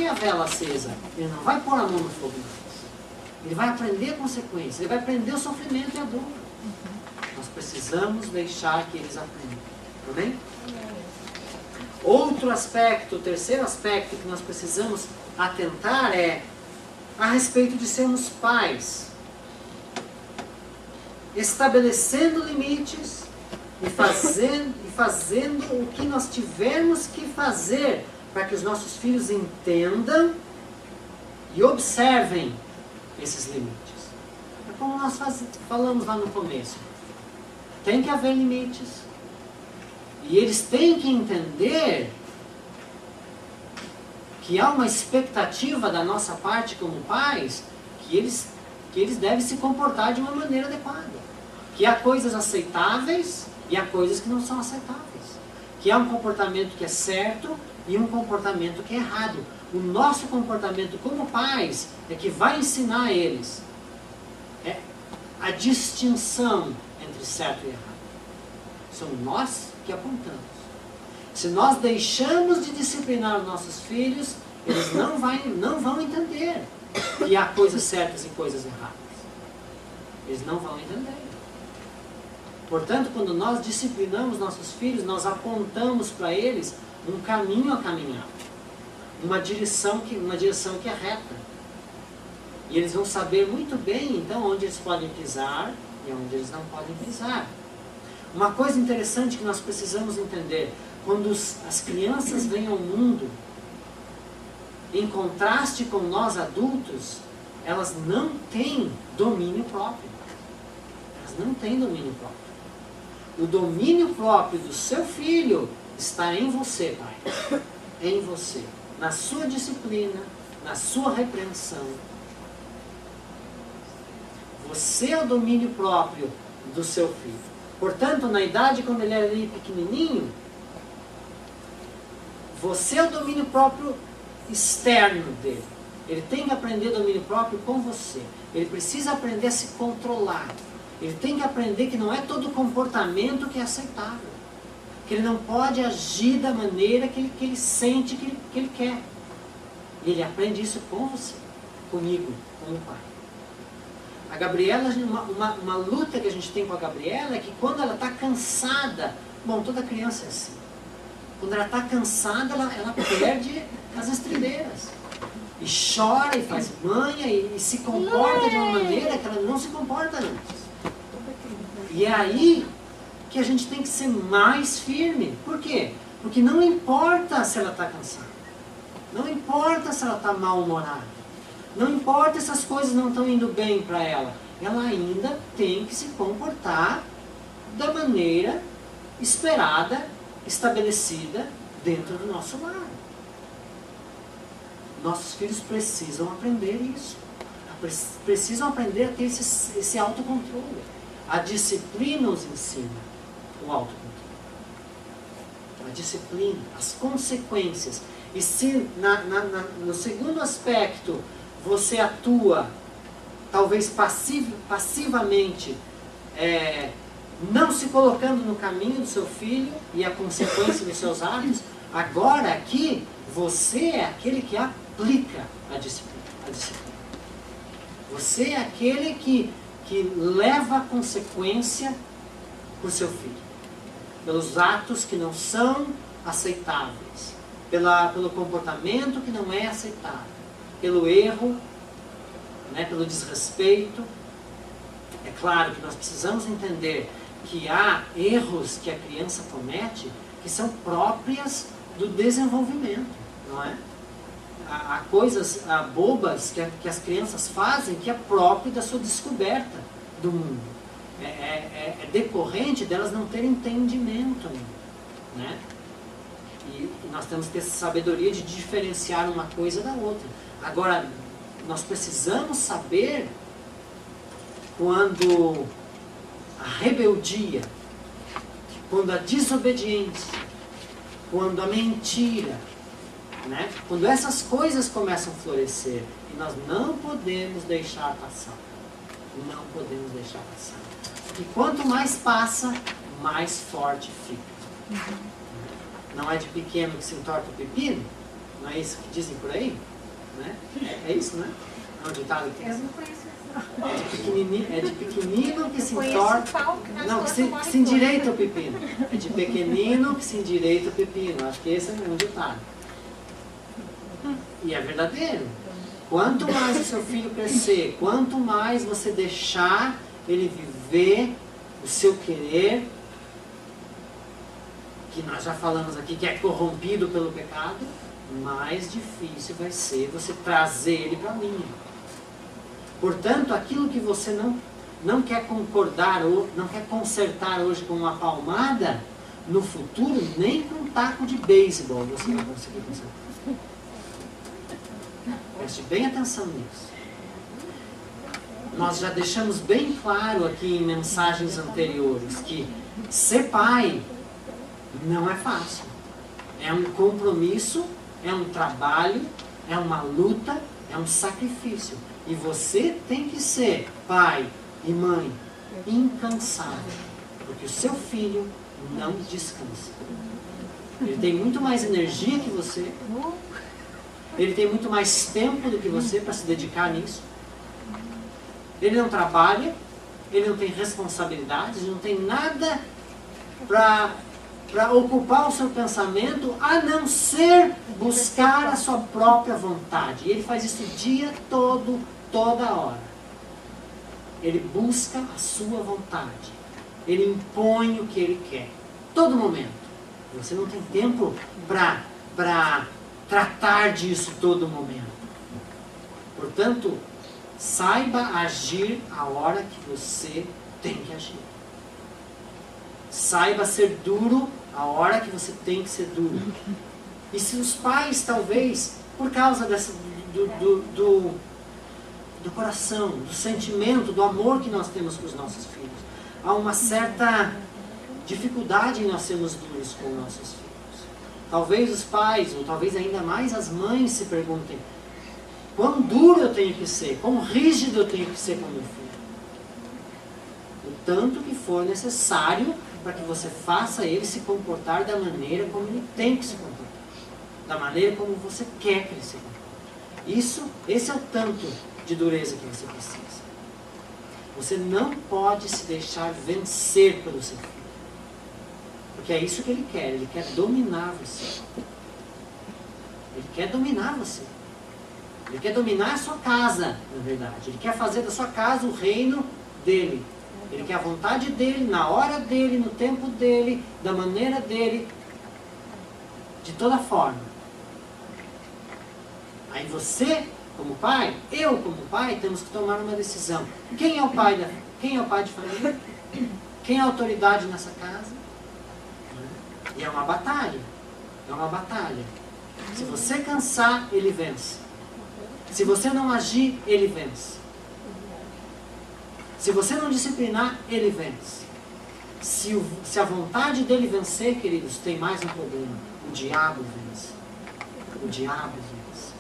a vela acesa, ele não vai pôr a mão no fogo mais. Ele vai aprender a consequência, ele vai aprender o sofrimento e a dor. Nós precisamos deixar que eles aprendam. Amém? Outro aspecto, o terceiro aspecto que nós precisamos atentar é a respeito de sermos pais. Estabelecendo limites e fazendo o que nós tivermos que fazer para que os nossos filhos entendam e observem esses limites. É como nós falamos lá no começo. Tem que haver limites. E eles têm que entender que há uma expectativa da nossa parte como pais que eles devem se comportar de uma maneira adequada. Que há coisas aceitáveis e há coisas que não são aceitáveis. Que há um comportamento que é certo e um comportamento que é errado. O nosso comportamento como pais é que vai ensinar a eles a distinção entre certo e errado. São nós que apontamos. Se nós deixamos de disciplinar os nossos filhos, eles não vão entender que há coisas certas e coisas erradas. Eles não vão entender. Portanto, quando nós disciplinamos nossos filhos, nós apontamos para eles um caminho a caminhar. Uma direção que é reta. E eles vão saber muito bem, então, onde eles podem pisar e onde eles não podem pisar. Uma coisa interessante que nós precisamos entender, quando as crianças vêm ao mundo, em contraste com nós adultos, elas não têm domínio próprio. Elas não têm domínio próprio. O domínio próprio do seu filho está em você, pai. Em você. Na sua disciplina, na sua repreensão. Você é o domínio próprio do seu filho. Portanto, na idade quando ele era ali pequenininho, você é o domínio próprio externo dele. Ele tem que aprender domínio próprio com você. Ele precisa aprender a se controlar. Ele tem que aprender que não é todo comportamento que é aceitável. Que ele não pode agir da maneira que ele sente que ele quer. E ele aprende isso com você, comigo, como pai. A Gabriela, uma luta que a gente tem com a Gabriela é que quando ela está cansada, bom, toda criança é assim. Quando ela está cansada, ela perde as estribeiras. E chora, e faz manha, e se comporta de uma maneira que ela não se comporta antes. E é aí que a gente tem que ser mais firme. Por quê? Porque não importa se ela está cansada. Não importa se ela está mal-humorada. Não importa se as coisas não estão indo bem para ela. Ela ainda tem que se comportar da maneira esperada, estabelecida dentro do nosso lar. Nossos filhos precisam aprender isso. Precisam aprender a ter esse autocontrole. A disciplina os ensina o autocontrole. A disciplina, as consequências. E se no segundo aspecto você atua talvez passivamente, não se colocando no caminho do seu filho e a consequência dos seus atos, agora aqui você é aquele que aplica a disciplina. Você é aquele que leva a consequência para o seu filho. Pelos atos que não são aceitáveis. Pelo comportamento que não é aceitável. Pelo erro, né, pelo desrespeito. É claro que nós precisamos entender que há erros que a criança comete que são próprias do desenvolvimento, não é? Há coisas bobas que as crianças fazem que é próprio da sua descoberta do mundo. É decorrente delas não terem entendimento ainda, né? E nós temos que ter essa sabedoria de diferenciar uma coisa da outra. Agora, nós precisamos saber quando a rebeldia, quando a desobediência, quando a mentira, né? Quando essas coisas começam a florescer, e nós não podemos deixar passar. Não podemos deixar passar. E quanto mais passa, mais forte fica. Não é de pequeno que se entorta o pepino? Não é isso que dizem por aí? né? É isso, né? É um ditado que Eu não conheço isso. é de pequenino que se torna... Não, que se endireita o pepino. É de pequenino que se endireita o pepino. Acho que esse é um ditado. E é verdadeiro. Quanto mais o seu filho crescer, quanto mais você deixar ele viver o seu querer, que nós já falamos aqui, que é corrompido pelo pecado, mais difícil vai ser você trazer ele para a linha. Portanto, aquilo que você não quer concordar ou não quer consertar hoje com uma palmada, no futuro, nem com um taco de beisebol você vai conseguir consertar. Preste bem atenção nisso. Nós já deixamos bem claro aqui em mensagens anteriores que ser pai não é fácil. É um compromisso, é um trabalho, é uma luta, é um sacrifício. E você tem que ser pai e mãe incansável, porque o seu filho não descansa. Ele tem muito mais energia que você, ele tem muito mais tempo do que você para se dedicar nisso. Ele não trabalha, ele não tem responsabilidades, ele não tem nada para ocupar o seu pensamento, a não ser buscar a sua própria vontade. E ele faz isso o dia todo, toda hora. Ele busca a sua vontade. Ele impõe o que ele quer. Todo momento. Você não tem tempo para tratar disso todo momento. Portanto, saiba agir a hora que você tem que agir. Saiba ser duro a hora que você tem que ser duro. E se os pais, talvez, por causa do coração, do sentimento, do amor que nós temos com os nossos filhos, há uma certa dificuldade em nós sermos duros com nossos filhos. Talvez os pais, ou talvez ainda mais as mães, se perguntem: quão duro eu tenho que ser, quão rígido eu tenho que ser com meu filho. O tanto que for necessário para que você faça ele se comportar da maneira como ele tem que se comportar. Da maneira como você quer que ele se comporte. Esse é o tanto de dureza que você precisa. Você não pode se deixar vencer pelo seu filho. Porque é isso que ele quer dominar você. Ele quer dominar você. Ele quer dominar a sua casa, na verdade. Ele quer fazer da sua casa o reino dele. Ele quer a vontade dele, na hora dele, no tempo dele, da maneira dele, de toda forma. Aí você, como pai, eu como pai, temos que tomar uma decisão. Quem é o pai de família? Quem é a autoridade nessa casa? E é uma batalha. É uma batalha. Se você cansar, ele vence. Se você não agir, ele vence. Se você não disciplinar, ele vence. Se a vontade dele vencer, queridos, tem mais um problema. O diabo vence. O diabo vence.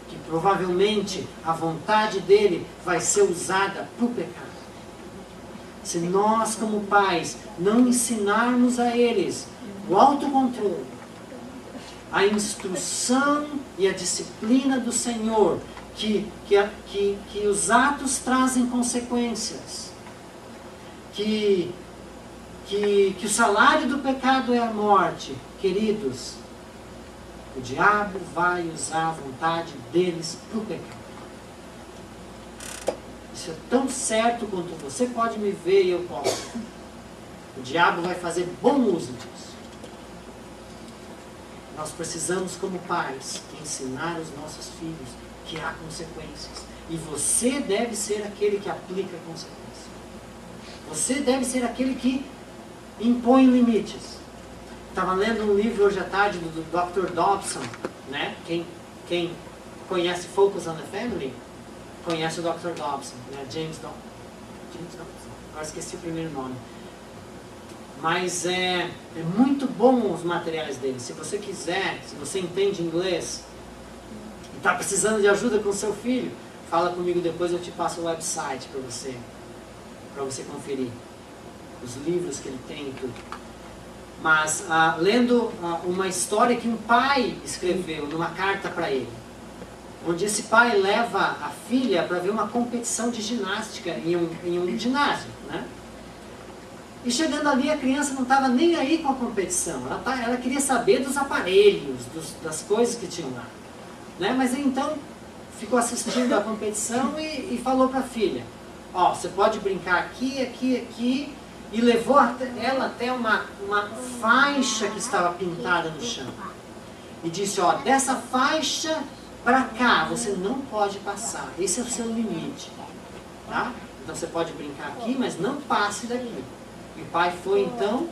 Que provavelmente a vontade dele vai ser usada para o pecado. Se nós, como pais, não ensinarmos a eles o autocontrole, a instrução e a disciplina do Senhor, que os atos trazem consequências, que o salário do pecado é a morte, queridos, o diabo vai usar a vontade deles para o pecado. Isso é tão certo quanto você pode me ver e eu posso. O diabo vai fazer bom uso disso. Nós precisamos, como pais, ensinar os nossos filhos que há consequências. E você deve ser aquele que aplica consequências. Você deve ser aquele que impõe limites. Estava lendo um livro hoje à tarde do Dr. Dobson, né? Quem conhece Focus on the Family, conhece o Dr. Dobson, né? James Dobson. Agora esqueci o primeiro nome. Mas é muito bom os materiais dele. Se você quiser, se você entende inglês e está precisando de ajuda com seu filho, fala comigo depois, eu te passo o website para você conferir os livros que ele tem e tudo. Mas lendo uma história que um pai escreveu numa carta para ele. onde esse pai leva a filha para ver uma competição de ginástica em um ginásio, né? E chegando ali, a criança não estava nem aí com a competição. Ela queria saber dos aparelhos, das coisas que tinham lá, né? Mas então ficou assistindo a competição e falou para a filha: ó, você pode brincar aqui, aqui, aqui. E levou ela até uma faixa que estava pintada no chão. E disse: ó, dessa faixa para cá você não pode passar. Esse é o seu limite. Tá? Então você pode brincar aqui, mas não passe daqui. E o pai foi então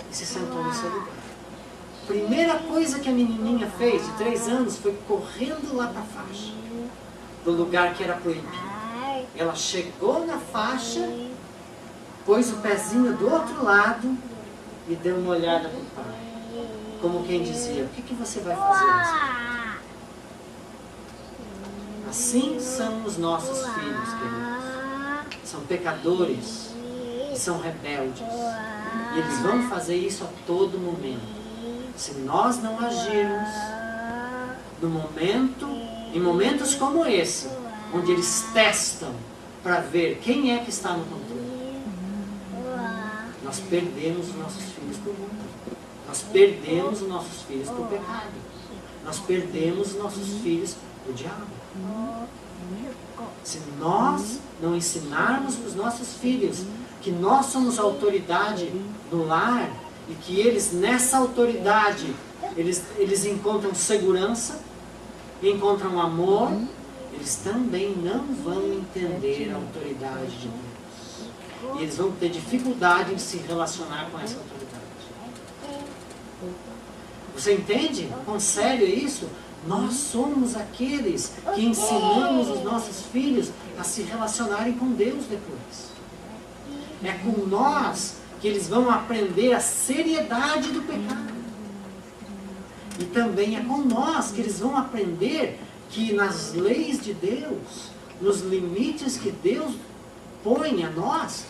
e se sentou no seu lugar. Primeira coisa que a menininha fez, de 3 anos, foi correndo lá para a faixa, do lugar que era proibido. Ela chegou na faixa, pôs o pezinho do outro lado e deu uma olhada para o pai. Como quem dizia: o que você vai fazer? Assim são os nossos filhos, queridos. São pecadores, são rebeldes. E eles vão fazer isso a todo momento. Se nós não agirmos em momentos como esse, onde eles testam para ver quem é que está no controle, nós perdemos os nossos filhos para o mundo. Nós perdemos os nossos filhos para o pecado. Nós perdemos os nossos filhos para o diabo. Se nós não ensinarmos para os nossos filhos que nós somos a autoridade no lar e que eles, nessa autoridade, eles encontram segurança, encontram amor, eles também não vão entender a autoridade de Deus. E eles vão ter dificuldade em se relacionar com essa autoridade. Você entende? Quão sério é isso? Nós somos aqueles que ensinamos os nossos filhos a se relacionarem com Deus depois. É com nós que eles vão aprender a seriedade do pecado. E também é com nós que eles vão aprender que nas leis de Deus, nos limites que Deus põe a nós,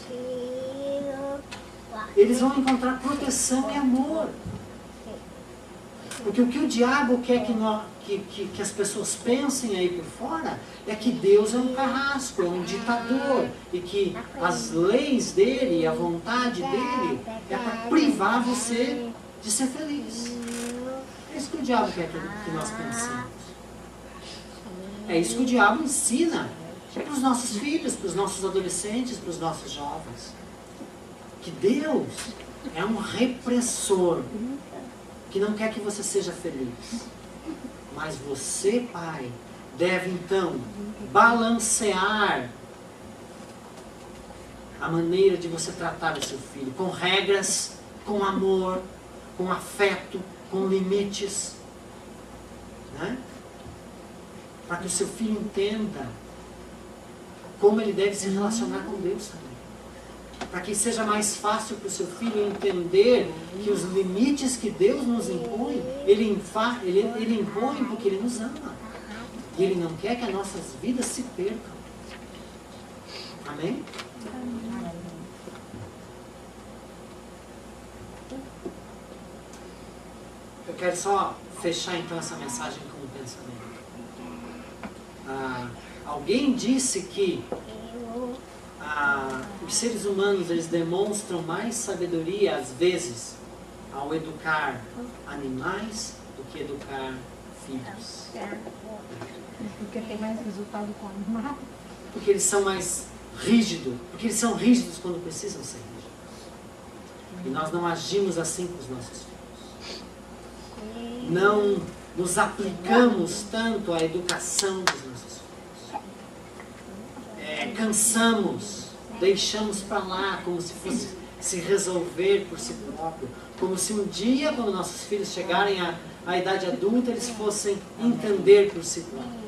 eles vão encontrar proteção e amor. Porque o que o diabo quer que as pessoas pensem aí por fora é que Deus é um carrasco, é um ditador, e que as leis dele e a vontade dele é para privar você de ser feliz. É isso que o diabo quer que nós pensemos. É isso que o diabo ensina para os nossos filhos, para os nossos adolescentes, para os nossos jovens. Que Deus é um repressor que não quer que você seja feliz. Mas você, pai, deve então balancear a maneira de você tratar o seu filho, com regras, com amor, com afeto, com limites, né? Para que o seu filho entenda como ele deve se relacionar com Deus também. Para que seja mais fácil para o seu filho entender que os limites que Deus nos impõe, ele impõe porque Ele nos ama. E Ele não quer que as nossas vidas se percam. Amém? Eu quero só fechar então essa mensagem com um pensamento. Alguém disse que os seres humanos, eles demonstram mais sabedoria às vezes ao educar animais do que educar filhos. Porque tem mais resultado com o animal? Porque eles são mais rígidos, porque eles são rígidos quando precisam ser rígidos. E nós não agimos assim com os nossos filhos. Não nos aplicamos tanto à educação dos nossos filhos. Cansamos, deixamos para lá como se fosse se resolver por si próprio, como se um dia, quando nossos filhos chegarem à idade adulta, eles fossem entender por si próprios.